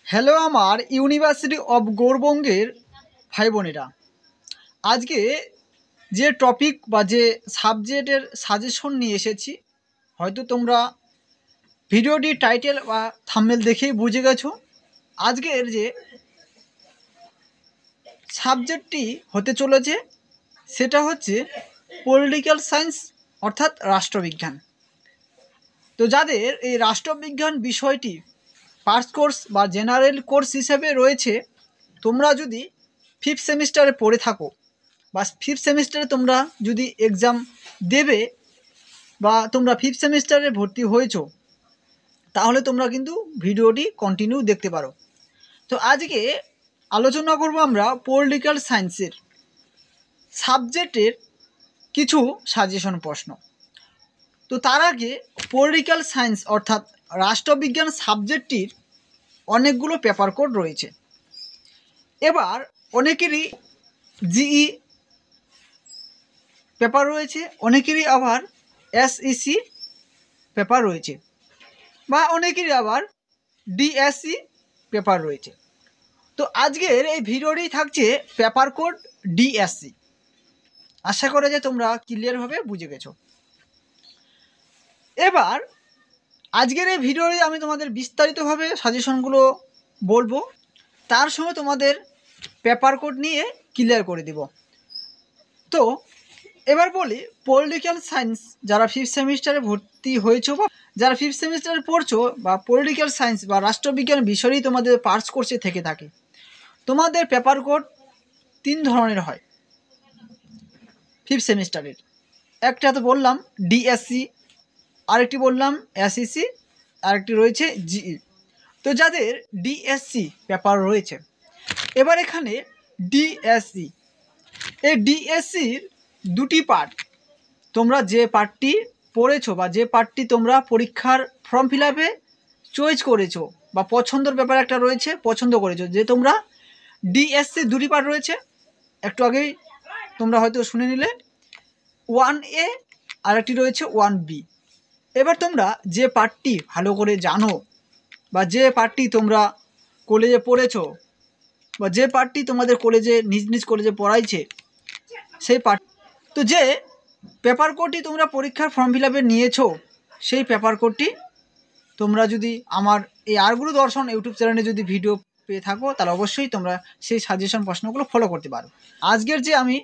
Hello আমার university of গৌড়বঙ্গের ভাই বোনেরা, আজকে যে টপিক বা যে সাবজেক্টের সাজেশন নিয়ে এসেছি, হয়তো তোমরা ভিডিওটি টাইটেল বা থাম্বনেল দেখেই বুঝে গেছো। আজকের যে সাবজেক্টটি হতে চলেছে সেটা হচ্ছে পলিটিক্যাল সায়েন্স অর্থাৎ রাষ্ট্রবিজ্ঞান। তো যাদের এই রাষ্ট্রবিজ্ঞান বিষয়টি পার্স কোর্স বা জেনারেল কোর্স হিসেবে রয়েছে, তোমরা যদি ফিফথ সেমিস্টারে পড়ে থাকো বা ফিফথ সেমিস্টারে তোমরা যদি এক্সাম দেবে বা তোমরা ফিফথ সেমিস্টারে ভর্তি হয়েছো, তাহলে তোমরা কিন্তু ভিডিওটি কন্টিনিউ দেখতে পারো। তো আজকে আলোচনা করব আমরা পলিটিক্যাল সায়েন্সের সাবজেক্টের কিছু সাজেশন প্রশ্ন। তো তার আগে পলিটিক্যাল সায়েন্স অর্থাৎ রাষ্ট্রবিজ্ঞান সাবজেক্টটির অনেকগুলো পেপার কোড রয়েছে। এবার অনেকেরই জিই পেপার রয়েছে, অনেকেরই আবার এসইসি পেপার রয়েছে, বা অনেকেরই আবার ডিএসসি পেপার রয়েছে। তো আজকের এই ভিডিওটি থাকছে পেপার কোড ডিএসসি। আশা করা যায় তোমরা ক্লিয়ারভাবে বুঝে গেছো। এবার আজকের এই ভিডিওতে আমি তোমাদের বিস্তারিতভাবে সাজেশনগুলো বলবো, তার সঙ্গে তোমাদের পেপার কোড নিয়ে ক্লিয়ার করে দেব। তো এবার বলি, পলিটিক্যাল সায়েন্স যারা ফিফথ সেমিস্টারে ভর্তি হয়েছো বা যারা ফিফথ সেমিস্টারে পড়ছো, বা পলিটিক্যাল সায়েন্স বা রাষ্ট্রবিজ্ঞান বিষয়ই তোমাদের পার্স কোর্সে থেকে থাকে, তোমাদের পেপার কোড 3 ধরনের হয় ফিফথ সেমিস্টারের। একটা তো বললাম ডিএসসি, আরেকটি বললাম এসইসি, আরেকটি রয়েছে জিই। তো যাদের ডিএসসি পেপার রয়েছে, এবার এখানে ডিএসসি, এই ডিএসসির দুটি পার্ট। তোমরা যে পার্টটি পড়েছো বা যে পার্টটি তোমরা পরীক্ষার ফর্ম ফিল আপে চয়েস করেছো বা পছন্দের ব্যাপার একটা রয়েছে, পছন্দ করেছো যে তোমরা ডিএসসি দুটি পার্ট রয়েছে, একটু আগেই তোমরা হয়তো শুনে নিলে। 1A আর একটি রয়েছে 1B। এবার তোমরা যে পার্টটি ভালো করে জানো বা যে পার্টটি তোমরা কলেজে পড়েছো বা যে পার্টটি তোমাদের কলেজে নিজ নিজ কলেজে পড়াইছে, সেই পার্ট। তো যে পেপার কোডটি তোমরা পরীক্ষার ফর্ম ফিল আপে নিয়েছো, সেই পেপার কোডটি তোমরা যদি আমার এই আরগুরু দর্শন ইউটিউব চ্যানেলে যদি ভিডিও পেয়ে থাকো, তাহলে অবশ্যই তোমরা সেই সাজেশন প্রশ্নগুলো ফলো করতে পারো। আজকের যে আমি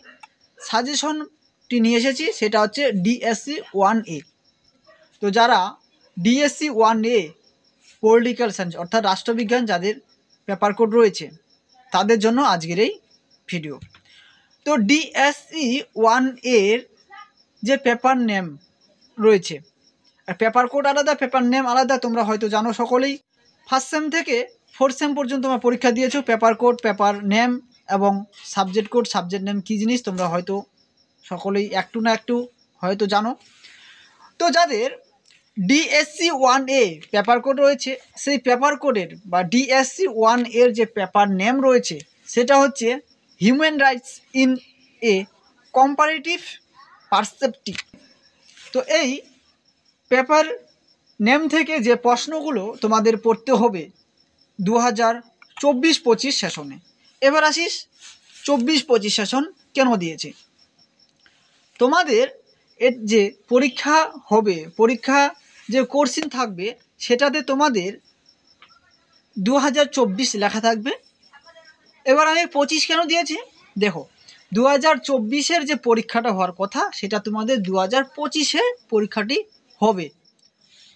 সাজেশনটি নিয়ে এসেছি সেটা হচ্ছে ডিএসসি 1A। তো যারা ডিএসসি 1A পলিটিক্যাল সায়েন্স অর্থাৎ রাষ্ট্রবিজ্ঞান যাদের পেপার কোড রয়েছে, তাদের জন্য আজকের এই ভিডিও। তো ডিএসসি 1A-র যে পেপার নেম রয়েছে, আর পেপার কোড আলাদা, পেপার নেম আলাদা, তোমরা হয়তো জানো সকলেই। ফার্স্ট সেম থেকে ফোর্থ সেম পর্যন্ত তোমরা পরীক্ষা দিয়েছো, পেপার কোড, পেপার নেম এবং সাবজেক্ট কোড, সাবজেক্ট নেম কী জিনিস তোমরা হয়তো সকলেই একটু না একটু হয়তো জানো। তো যাদের ডিএসসি 1A পেপার কোড রয়েছে, সেই পেপার কোডের বা ডিএসসি 1A-র যে পেপার নেম রয়েছে সেটা হচ্ছে human rights in a comparative perspective. তো এই পেপার নেম থেকে যে প্রশ্নগুলো তোমাদের পড়তে হবে 2024-25 সেশনে। এবার আসিস 24-25 সেশন কেন দিয়েছে। তোমাদের এর যে পরীক্ষা হবে, পরীক্ষা যে কোর্সিং থাকবে, সেটাতে তোমাদের 2024 লেখা থাকবে। এবার আমি 25 কেন দিয়েছি, দেখো 2024-এর যে পরীক্ষাটা হওয়ার কথা, সেটা তোমাদের 2025-এ পরীক্ষাটি হবে।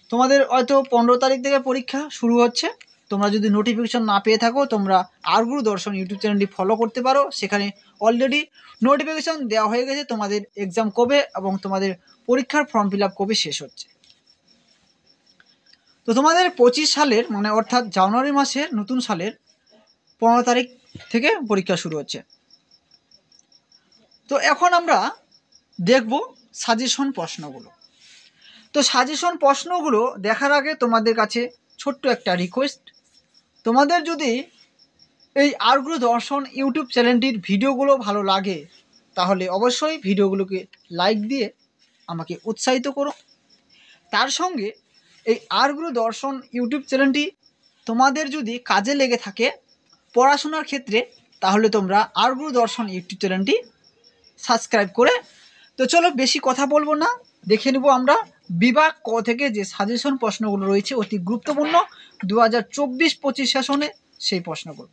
তোমাদের হয়তো 15 তারিখ থেকে পরীক্ষা শুরু হচ্ছে। তোমরা যদি নোটিফিকেশন না পেয়ে থাকো, তোমরা আরগুরু দর্শন ইউটিউব চ্যানেলটি ফলো করতে পারো। সেখানে অলরেডি নোটিফিকেশন দেওয়া হয়ে গেছে তোমাদের এক্সাম কবে এবং তোমাদের পরীক্ষার ফর্ম ফিল আপ কবে শেষ হচ্ছে। তো তোমাদের 25 সালের মানে অর্থাৎ জানুয়ারি মাসের নতুন সালের 15 তারিখ থেকে পরীক্ষা শুরু হচ্ছে। তো এখন আমরা দেখব সাজেশন প্রশ্নগুলো। তো সাজেশন প্রশ্নগুলো দেখার আগে তোমাদের কাছে ছোট্ট একটা রিকোয়েস্ট, তোমাদের যদি এই আরগুরু দর্শন ইউটিউব চ্যানেলটির ভিডিওগুলো ভালো লাগে, তাহলে অবশ্যই ভিডিওগুলোকে লাইক দিয়ে আমাকে উৎসাহিত করো। তার সঙ্গে এই আর গুরু দর্শন ইউটিউব চ্যানেলটি তোমাদের যদি কাজে লেগে থাকে পড়াশোনার ক্ষেত্রে, তাহলে তোমরা আর গুরু দর্শন ইউটিউব চ্যানেলটি সাবস্ক্রাইব করে। তো চলো বেশি কথা বলবো না, দেখে নেব আমরা বিভাগ ক থেকে যে সাজেশন প্রশ্নগুলো রয়েছে অতি গুরুত্বপূর্ণ 2024-25 সেশনে সেই প্রশ্নগুলো।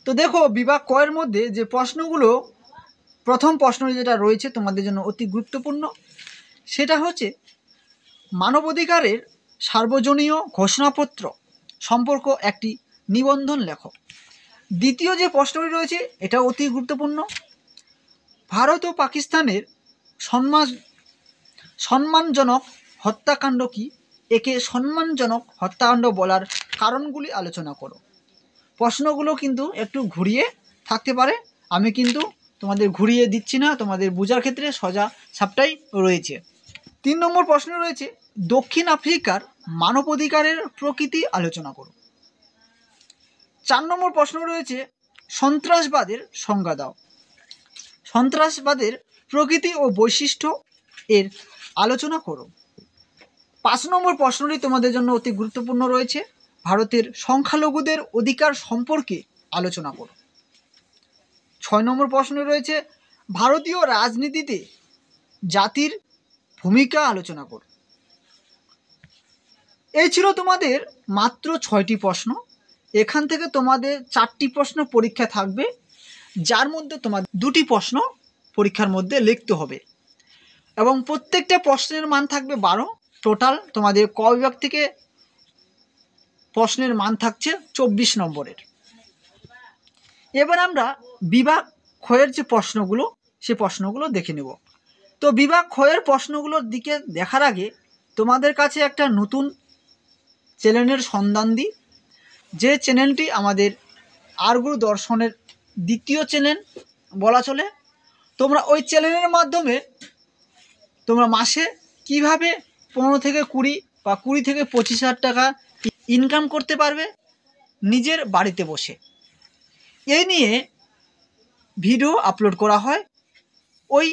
তো দেখো বিভাগ ক এর মধ্যে যে প্রশ্নগুলো, প্রথম প্রশ্ন যেটা রয়েছে তোমাদের জন্য অতি গুরুত্বপূর্ণ, সেটা হচ্ছে মানবাধিকারের সার্বজনীয় ঘোষণাপত্র সম্পর্ক একটি নিবন্ধন লেখো। দ্বিতীয় যে প্রশ্নটি রয়েছে এটা অতি গুরুত্বপূর্ণ, ভারত ও পাকিস্তানের সম্মানজনক হত্যাকাণ্ড কি? একে সম্মানজনক হত্যাকাণ্ড বলার কারণগুলি আলোচনা করো। প্রশ্নগুলো কিন্তু একটু ঘুরিয়ে থাকতে পারে, আমি কিন্তু তোমাদের ঘুরিয়ে দিচ্ছি না, তোমাদের বোঝার ক্ষেত্রে সোজা সাপটাই রয়েছে। 3 নম্বর প্রশ্ন রয়েছে দক্ষিণ আফ্রিকার মানবাধিকারের প্রকৃতি আলোচনা করো। 4 নম্বর প্রশ্ন রয়েছে সন্ত্রাসবাদের সংজ্ঞা দাও। সন্ত্রাসবাদের প্রকৃতি ও বৈশিষ্ট্য এর আলোচনা করো। 5 নম্বর প্রশ্নটি তোমাদের জন্য অতি গুরুত্বপূর্ণ রয়েছে ভারতের সংখ্যালঘুদের অধিকার সম্পর্কে আলোচনা করো। 6 নম্বর প্রশ্ন রয়েছে ভারতীয় রাজনীতিতে জাতির ভূমিকা আলোচনা করো। এই ছিল তোমাদের মাত্র 6টি প্রশ্ন। এখান থেকে তোমাদের 4টি প্রশ্ন পরীক্ষা থাকবে, যার মধ্যে তোমাদের 2টি প্রশ্ন পরীক্ষার মধ্যে লিখতে হবে এবং প্রত্যেকটা প্রশ্নের মান থাকবে 12। টোটাল তোমাদের ক বিভাগ থেকে প্রশ্নের মান থাকছে 24 নম্বরের। এবার আমরা বিভাগ ক্ষয়ের যে প্রশ্নগুলো সে প্রশ্নগুলো দেখে নেব। তো বিভাগ ক্ষয়ের প্রশ্নগুলোর দিকে দেখার আগে তোমাদের কাছে একটা নতুন চ্যানেলের সন্ধান দিই, যে চ্যানেলটি আমাদের আর গুরু দর্শনের দ্বিতীয় চ্যানেল বলা চলে। তোমরা ওই চ্যানেলের মাধ্যমে তোমরা মাসে কিভাবে 15 থেকে 20 বা 20 থেকে 25 হাজার টাকা ইনকাম করতে পারবে নিজের বাড়িতে বসে, এই নিয়ে ভিডিও আপলোড করা হয় ওই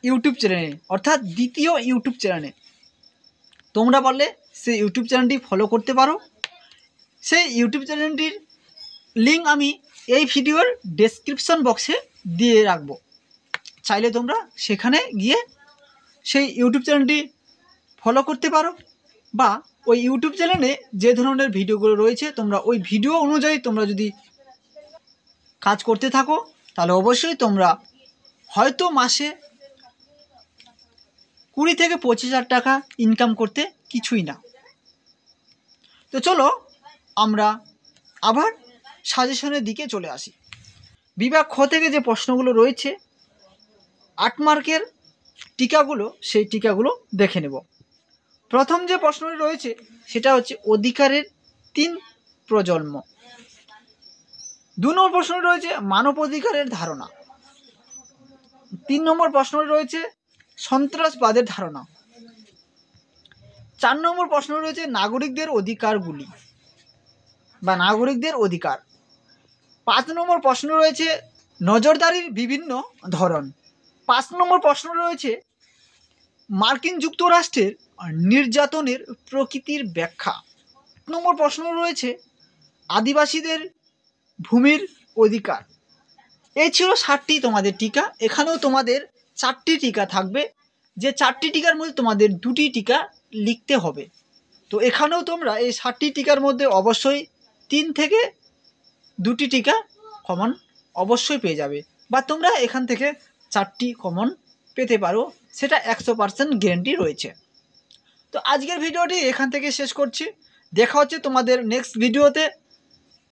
ইউটিউব চ্যানেলে, অর্থাৎ দ্বিতীয় ইউটিউব চ্যানেলে। তোমরা পারলে সেই ইউটিউব চ্যানেলটি ফলো করতে পারো। সেই ইউটিউব চ্যানেলটির লিঙ্ক আমি এই ভিডিওর ডেসক্রিপশন বক্সে দিয়ে রাখবো, চাইলে তোমরা সেখানে গিয়ে সেই ইউটিউব চ্যানেলটি ফলো করতে পারো, বা ওই ইউটিউব চ্যানেলে যে ধরনের ভিডিওগুলো রয়েছে তোমরা ওই ভিডিও অনুযায়ী তোমরা যদি কাজ করতে থাকো তাহলে অবশ্যই তোমরা হয়তো মাসে 20 থেকে 25 হাজার টাকা ইনকাম করতে কিছুই না। তো চলো আমরা আবার সাজেশনের দিকে চলে আসি। বিভাগ খ থেকে যে প্রশ্নগুলো রয়েছে 8 মার্কের টিকাগুলো, সেই টিকাগুলো দেখে নেব। প্রথম যে প্রশ্নটি রয়েছে সেটা হচ্ছে অধিকারের 3 প্রজন্ম। 2 নম্বর প্রশ্ন রয়েছে মানবাধিকারের ধারণা। 3 নম্বর প্রশ্ন রয়েছে সন্ত্রাসবাদের ধারণা। 4 নম্বর প্রশ্ন রয়েছে নাগরিকদের অধিকারগুলি বা নাগরিকদের অধিকার। 5 নম্বর প্রশ্ন রয়েছে নজরদারির বিভিন্ন ধরন। 5 নম্বর প্রশ্ন রয়েছে মার্কিন যুক্তরাষ্ট্রের নির্যাতনের প্রকৃতির ব্যাখ্যা। 8 নম্বর প্রশ্ন রয়েছে আদিবাসীদের ভূমির অধিকার। এই ছিল 60টি তোমাদের টিকা। এখানেও তোমাদের 4টি টিকা থাকবে, যে 4টি টিকার মধ্যে তোমাদের 2টি টিকা লিখতে হবে। তো এখানেও তোমরা এই 60টি টিকার মধ্যে অবশ্যই 3 থেকে 2টি টিকা কমন অবশ্যই পেয়ে যাবে, বা তোমরা এখান থেকে 4টি কমন পেতে পারো, সেটা 100% গ্যারান্টি রয়েছে। তো আজকের ভিডিওটি এখান থেকে শেষ করছি, দেখা হচ্ছে তোমাদের নেক্সট ভিডিওতে।